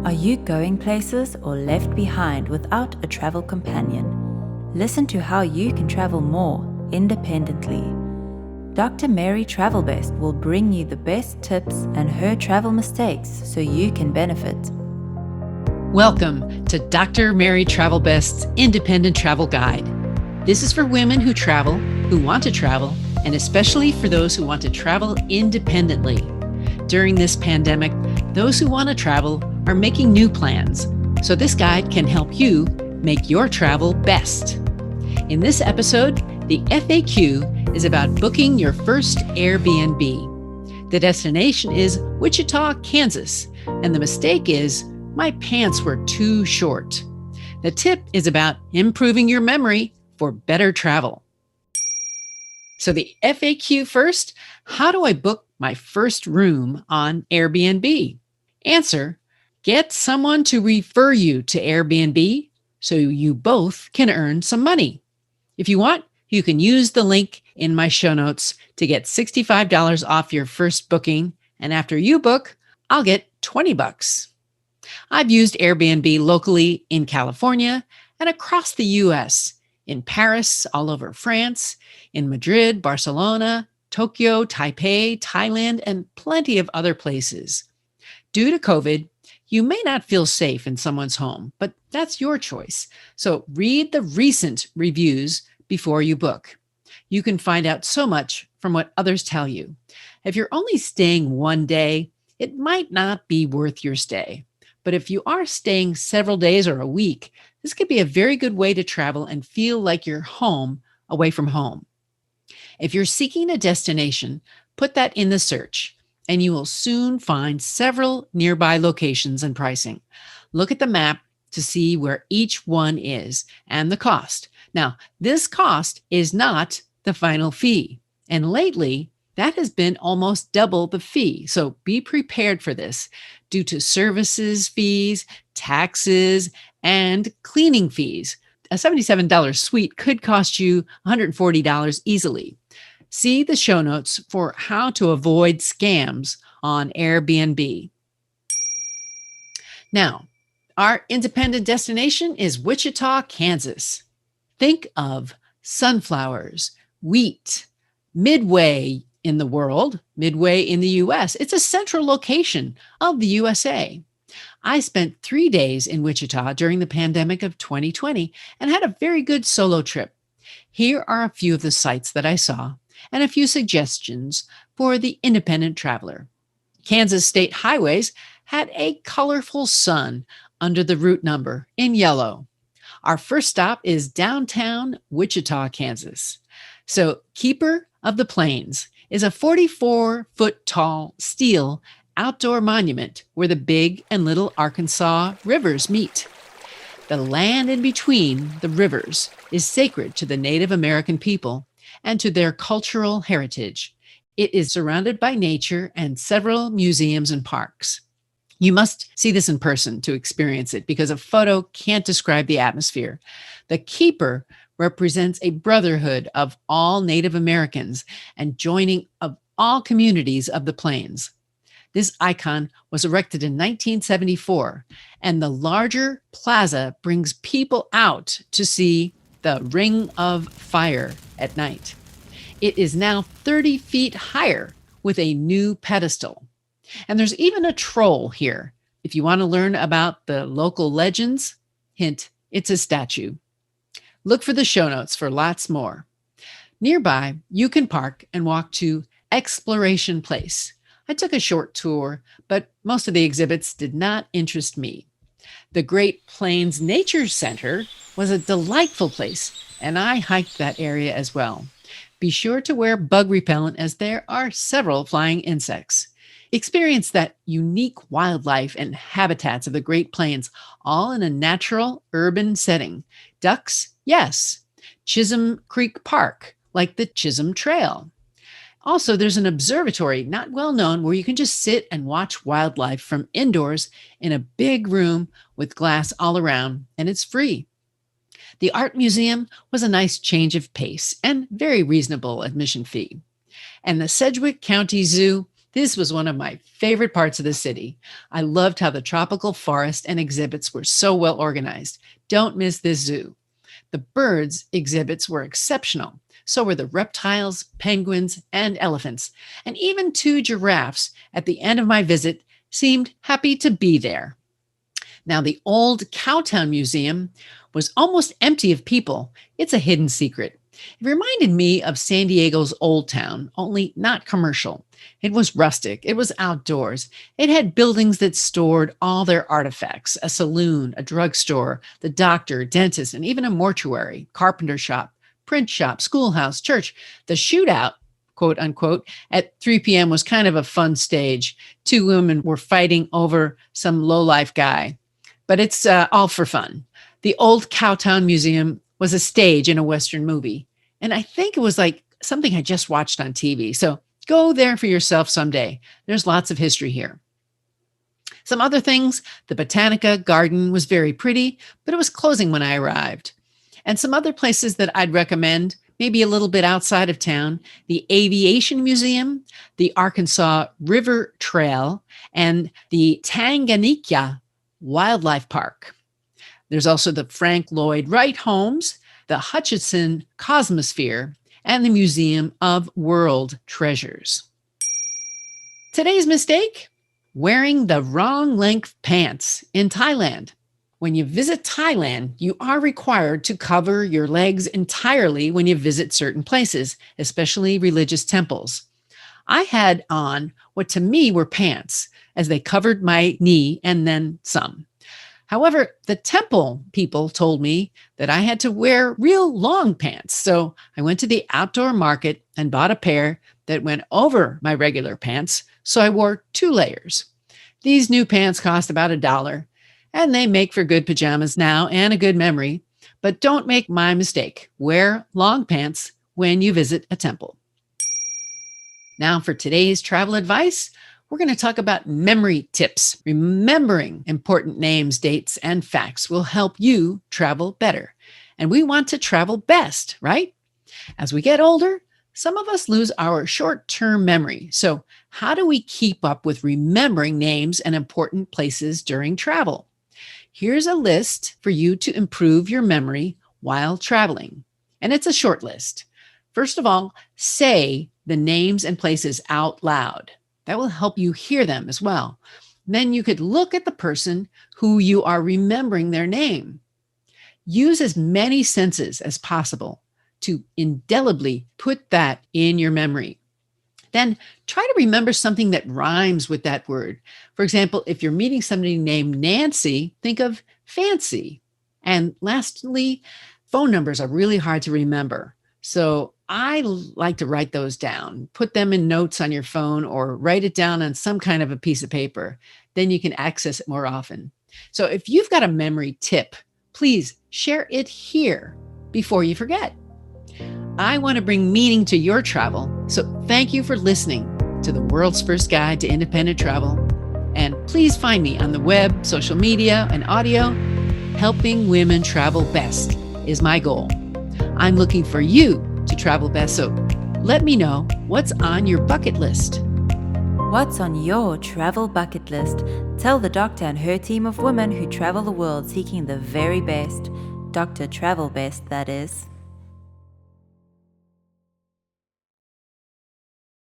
Are you going places or left behind without a travel companion? Listen to how you can travel more independently. Dr. Mary Travelbest will bring you the best tips and her travel mistakes so you can benefit. Welcome to Dr. Mary Travelbest's Independent Travel Guide. This is for women who travel, who want to travel, and especially for those who want to travel independently. During this pandemic, those who want to travel are making new plans, so this guide can help you make your travel best. In this episode, the FAQ is about booking your first AirBNB. The destination is Wichita, Kansas, and the mistake is, my pants were too short. The tip is about improving your memory for better travel. So the FAQ first, how do I book my first room on AirBNB? Answer, get someone to refer you to AirBNB so you both can earn some money. If you want, you can use the link in my show notes to get $65 off your first booking. And after you book, I'll get $20. I've used AirBNB locally in California and across the US, in Paris, all over France, in Madrid, Barcelona, Tokyo, Taipei, Thailand, and plenty of other places. Due to COVID, you may not feel safe in someone's home, but that's your choice. So read the recent reviews before you book. You can find out so much from what others tell you. If you're only staying one day, it might not be worth your stay. But if you are staying several days or a week, this could be a very good way to travel and feel like you're home away from home. If you're seeking a destination, put that in the search, and you will soon find several nearby locations and pricing. Look at the map to see where each one is and the cost. Now, this cost is not the final fee, and lately, that has been almost double the fee. So be prepared for this due to services fees, taxes, and cleaning fees. A $77 suite could cost you $140 easily. See the show notes for how to avoid scams on AirBNB. Now, our independent destination is Wichita, Kansas. Think of sunflowers, wheat, Midway in the world, Midway in the US. It's a central location of the USA. I spent 3 days in Wichita during the pandemic of 2020 and had a very good solo trip. Here are a few of the sights that I saw and a few suggestions for the independent traveler. Kansas state highways had a colorful sun under the route number in yellow. Our first stop is downtown Wichita, Kansas. So Keeper of the Plains is a 44-foot tall steel outdoor monument where the Big and Little Arkansas rivers meet. The land in between the rivers is sacred to the Native American people and to their cultural heritage. It is surrounded by nature and several museums and parks. You must see this in person to experience it because a photo can't describe the atmosphere. The Keeper represents a brotherhood of all Native Americans and joining of all communities of the plains. This icon was erected in 1974, and the larger plaza brings people out to see the Ring of Fire at night. It is now 30 feet higher with a new pedestal. And there's even a troll here. If you want to learn about the local legends, hint, it's a statue. Look for the show notes for lots more. Nearby, you can park and walk to Exploration Place. I took a short tour, but most of the exhibits did not interest me. The Great Plains Nature Center was a delightful place, and I hiked that area as well. Be sure to wear bug repellent as there are several flying insects. Experience that unique wildlife and habitats of the Great Plains, all in a natural urban setting. Ducks, yes. Chisholm Creek Park, like the Chisholm Trail. Also, there's an observatory, not well known, where you can just sit and watch wildlife from indoors in a big room with glass all around, and it's free. The art museum was a nice change of pace and very reasonable admission fee. And the Sedgwick County Zoo This was one of my favorite parts of the city. I loved how the tropical forest and exhibits were so well organized. Don't miss this zoo. The birds exhibits were exceptional. So were the reptiles, penguins, and elephants. And even 2 giraffes at the end of my visit seemed happy to be there. Now, the old Cowtown Museum was almost empty of people. It's a hidden secret. It reminded me of San Diego's Old Town, only not commercial. It was rustic. It was outdoors. It had buildings that stored all their artifacts, a saloon, a drugstore, the doctor, dentist, and even a mortuary, carpenter shop, print shop, schoolhouse, church. The shootout, quote unquote, at 3 p.m. was kind of a fun stage. 2 women were fighting over some lowlife guy, but it's all for fun. The old Cowtown Museum was a stage in a Western movie. And I think it was like something I just watched on TV. So go there for yourself someday. There's lots of history here. Some other things, the Botanica Garden was very pretty, but it was closing when I arrived. And some other places that I'd recommend, maybe a little bit outside of town, the Aviation Museum, the Arkansas River Trail, and the Tanganyika Wildlife Park. There's also the Frank Lloyd Wright Homes, the Hutchinson Cosmosphere, and the Museum of World Treasures. Today's mistake, wearing the wrong length pants in Thailand. When you visit Thailand, you are required to cover your legs entirely when you visit certain places, especially religious temples. I had on what to me were pants, as they covered my knee and then some. However, the temple people told me that I had to wear real long pants. So I went to the outdoor market and bought a pair that went over my regular pants. So I wore 2 layers. These new pants cost about $1, and they make for good pajamas now and a good memory. But don't make my mistake. Wear long pants when you visit a temple. Now for today's travel advice, we're going to talk about memory tips. Remembering important names, dates, and facts will help you travel better. And we want to travel best, right? As we get older, some of us lose our short-term memory. So how do we keep up with remembering names and important places during travel? Here's a list for you to improve your memory while traveling. And it's a short list. First of all, say the names and places out loud. That will help you hear them as well. Then you could look at the person who you are remembering their name. Use as many senses as possible to indelibly put that in your memory. Then try to remember something that rhymes with that word. For example, if you're meeting somebody named Nancy, think of fancy. And lastly, phone numbers are really hard to remember. So I like to write those down, put them in notes on your phone or write it down on some kind of a piece of paper. Then you can access it more often. So if you've got a memory tip, please share it here before you forget. I want to bring meaning to your travel. So thank you for listening to the world's first guide to independent travel. And please find me on the web, social media, and audio. Helping women travel best is my goal. I'm looking for you to travel best. So let me know what's on your bucket list. What's on your travel bucket list? Tell the doctor and her team of women who travel the world seeking the very best. Dr. Travelbest, that is.